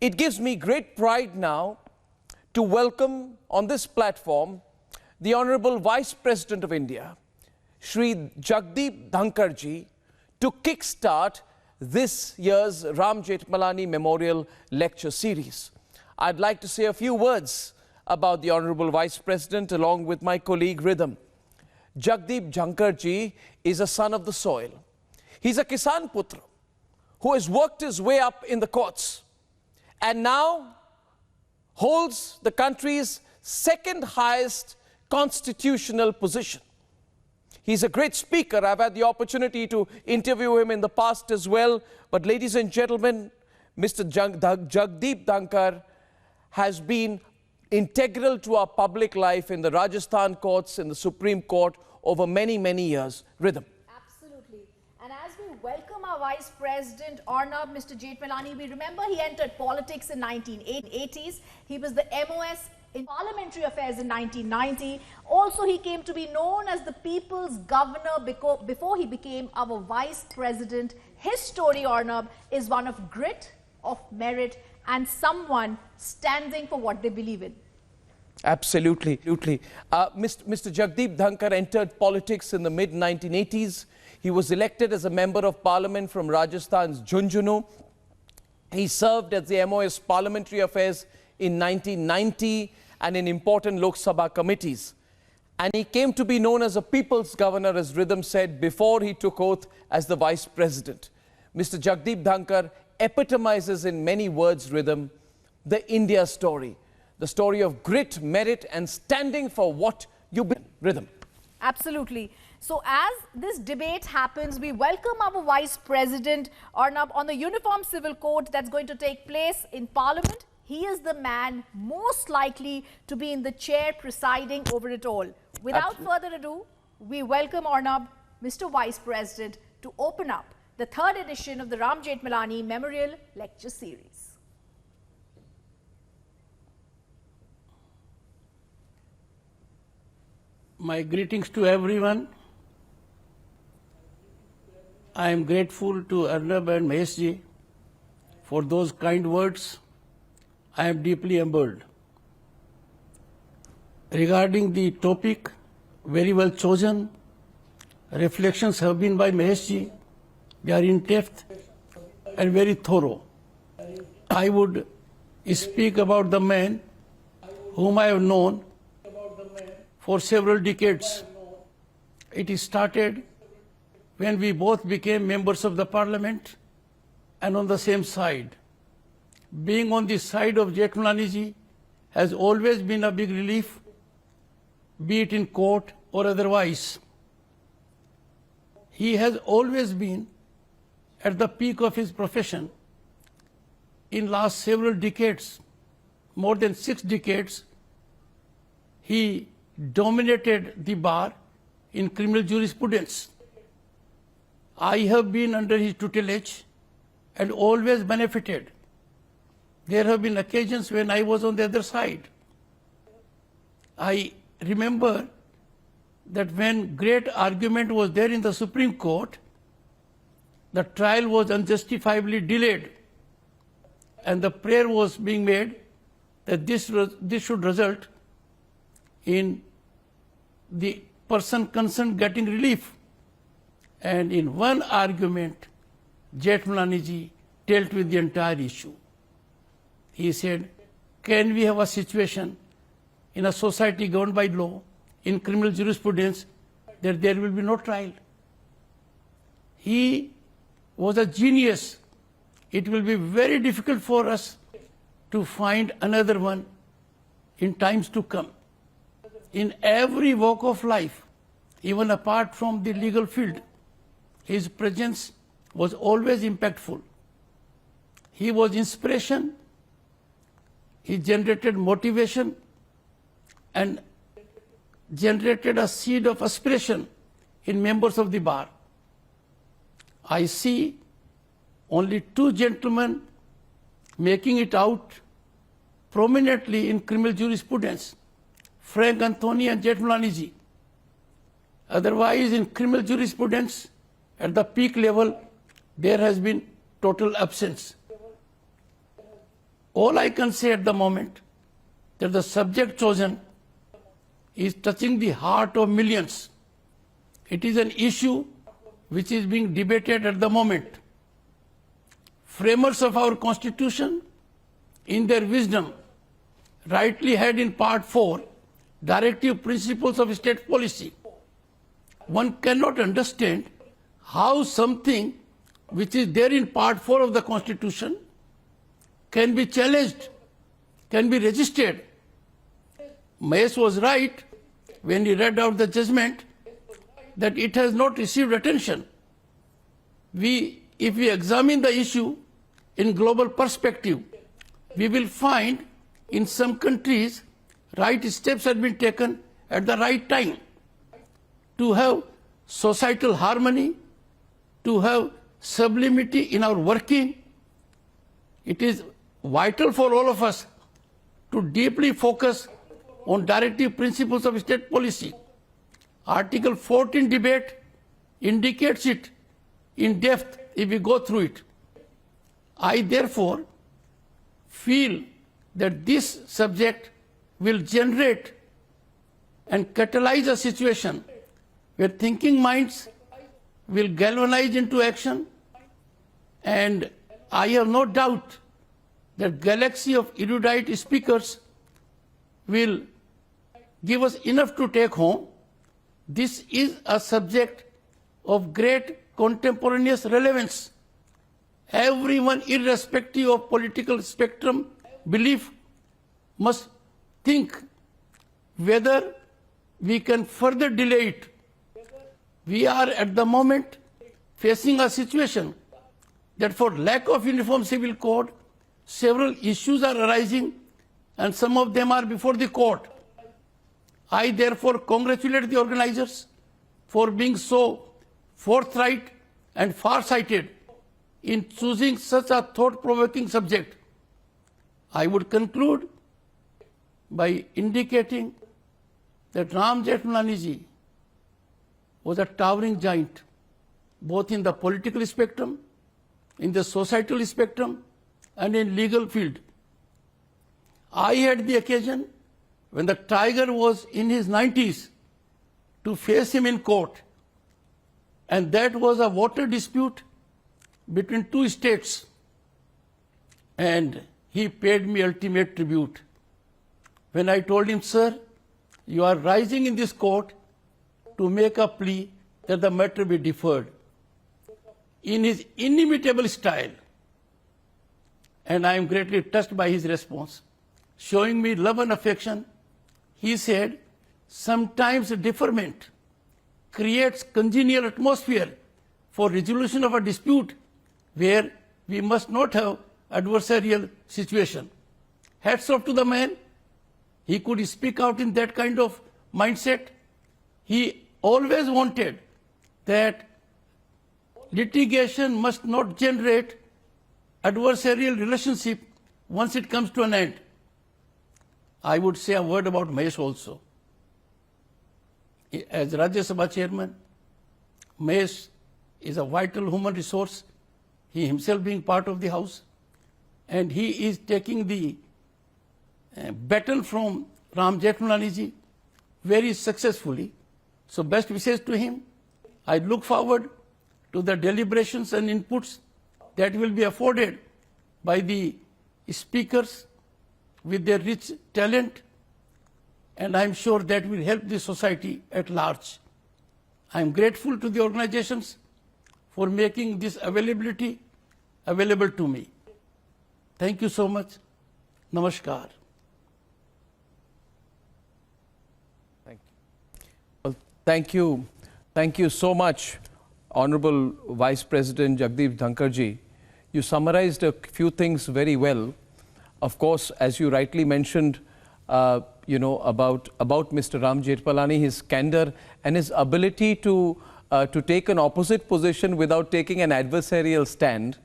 It gives me great pride now to welcome on this platform the Honorable Vice President of India, Shri Jagdeep Dhankhar ji, to kickstart this year's Ram Jethmalani Memorial Lecture Series. I'd like to say a few words about the Honorable Vice President along with my colleague Rhythm. Jagdeep Dhankhar ji is a son of the soil. He's a Kisan Putra who has worked his way up in the courts and now holds the country's second highest constitutional position. He's a great speaker. I've had the opportunity to interview him in the past as well. But ladies and gentlemen, Mr. Jagdeep Dhankhar has been integral to our public life in the Rajasthan courts, in the Supreme Court over many, many years. Rhythm. Absolutely. And as we welcome our Vice President, Arnab, Mr. Jethmalani, we remember he entered politics in 1980s. He was the MOS in Parliamentary Affairs in 1990. Also, he came to be known as the People's Governor before he became our Vice President. His story, Arnab, is one of grit, of merit, and someone standing for what they believe in. Absolutely. Mr. Jagdeep Dhankhar entered politics in the mid-1980s. He was elected as a Member of Parliament from Rajasthan's Jhunjhunu. He served as the MOS Parliamentary Affairs in 1990 and in important Lok Sabha committees. And he came to be known as a People's Governor, as Rhythm said, before he took oath as the Vice President. Mr. Jagdeep Dhankhar epitomizes in many words, Rhythm, the India story. The story of grit, merit, and standing for what you believe. Rhythm. Absolutely. So as this debate happens, we welcome our Vice President, Arnab, on the Uniform Civil Code that's going to take place in Parliament. He is the man most likely to be in the chair presiding over it all. Without further ado, we welcome Arnab, Mr. Vice President, to open up the third edition of the Ram Jethmalani Memorial Lecture Series. My greetings to everyone. I am grateful to Arnab and Mahesh ji for those kind words. I am deeply humbled. Regarding the topic, very well chosen. Reflections have been by Mahesh ji. They are in depth and very thorough. I would speak about the man whom I have known for several decades. It started when we both became members of the parliament and on the same side. Being on the side of Jethmalani ji has always been a big relief, be it in court or otherwise. He has always been at the peak of his profession. In last several decades, more than 6 decades, he dominated the bar in criminal jurisprudence. I have been under his tutelage and always benefited. There have been occasions when I was on the other side. I remember that when great argument was there in the Supreme Court, the trial was unjustifiably delayed and the prayer was being made that this should result in the person concerned getting relief. And in one argument, Jethmalani ji dealt with the entire issue. He said, can we have a situation in a society governed by law, in criminal jurisprudence, that there will be no trial? He was a genius. It will be very difficult for us to find another one in times to come. In every walk of life, even apart from the legal field, his presence was always impactful. He was inspiration, he generated motivation and generated a seed of aspiration in members of the bar. I see only 2 gentlemen making it out prominently in criminal jurisprudence, Frank Anthony and Jethmalani ji. Otherwise, in criminal jurisprudence, at the peak level, there has been total absence. all I can say at the moment that the subject chosen is touching the heart of millions. It is an issue which is being debated at the moment. Framers of our Constitution, in their wisdom, rightly had in Part 4 directive principles of state policy. One cannot understand how something which is there in Part 4 of the Constitution can be challenged, can be resisted. Mahesh was right when he read out the judgment that it has not received attention. If we examine the issue in global perspective, we will find in some countries right steps have been taken at the right time to have societal harmony, to have sublimity in our working. It is vital for all of us to deeply focus on directive principles of state policy. Article 14 debate indicates it in depth if we go through it. I therefore feel that this subject will generate and catalyze a situation where thinking minds will galvanize into action, and I have no doubt that galaxy of erudite speakers will give us enough to take home. This is a subject of great contemporaneous relevance. Everyone, irrespective of political spectrum, belief, must think whether we can further delay it. We are at the moment facing a situation that for lack of uniform civil code, several issues are arising and some of them are before the court. I therefore congratulate the organizers for being so forthright and far-sighted in choosing such a thought-provoking subject. I would conclude by indicating that Ram Jethmalani ji was a towering giant, both in the political spectrum, in the societal spectrum, and in legal field. I had the occasion, when the tiger was in his 90s, to face him in court, and that was a water dispute between two states, and he paid me ultimate tribute. When I told him, sir, you are rising in this court to make a plea that the matter be deferred. In his inimitable style, and I am greatly touched by his response, showing me love and affection, he said, sometimes deferment creates congenial atmosphere for resolution of a dispute where we must not have adversarial situation. Hats off to the man. He could speak out in that kind of mindset. He always wanted that litigation must not generate adversarial relationship once it comes to an end. I would say a word about Mahesh also. As Rajya Sabha chairman, Mahesh is a vital human resource, he himself being part of the house, and he is taking the baton from Ram Jethmalani ji very successfully. So best wishes to him. I look forward to the deliberations and inputs that will be afforded by the speakers with their rich talent, and I am sure that will help the society at large. I am grateful to the organizations for making this availability available to me. Thank you so much. Namaskar. Thank you. Well, thank you. Thank you so much, Honorable Vice President Jagdeep Dhankhar ji. You summarized a few things very well. Of course, as you rightly mentioned, about Mr. Ram Jethmalani, his candor and his ability to take an opposite position without taking an adversarial stand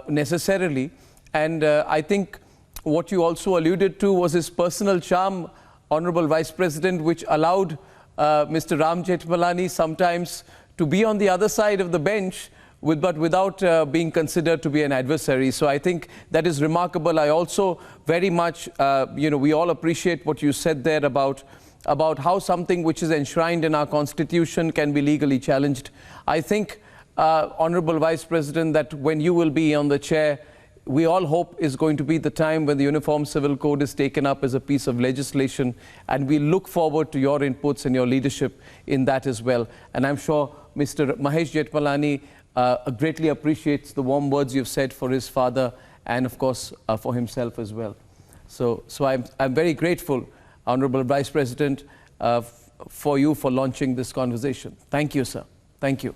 necessarily. And I think what you also alluded to was his personal charm, Honorable Vice President, which allowed Mr. Ram Jethmalani sometimes to be on the other side of the bench but without being considered to be an adversary. So I think that is remarkable. I also very much, we all appreciate what you said there about how something which is enshrined in our Constitution can be legally challenged. I think, Honorable Vice President, that when you will be on the chair, we all hope is going to be the time when the Uniform Civil Code is taken up as a piece of legislation, and we look forward to your inputs and your leadership in that as well. And I'm sure Mr. Mahesh Jethmalani greatly appreciates the warm words you've said for his father and, of course, for himself as well. So I'm very grateful, Honorable Vice President, for you for launching this conversation. Thank you, sir. Thank you.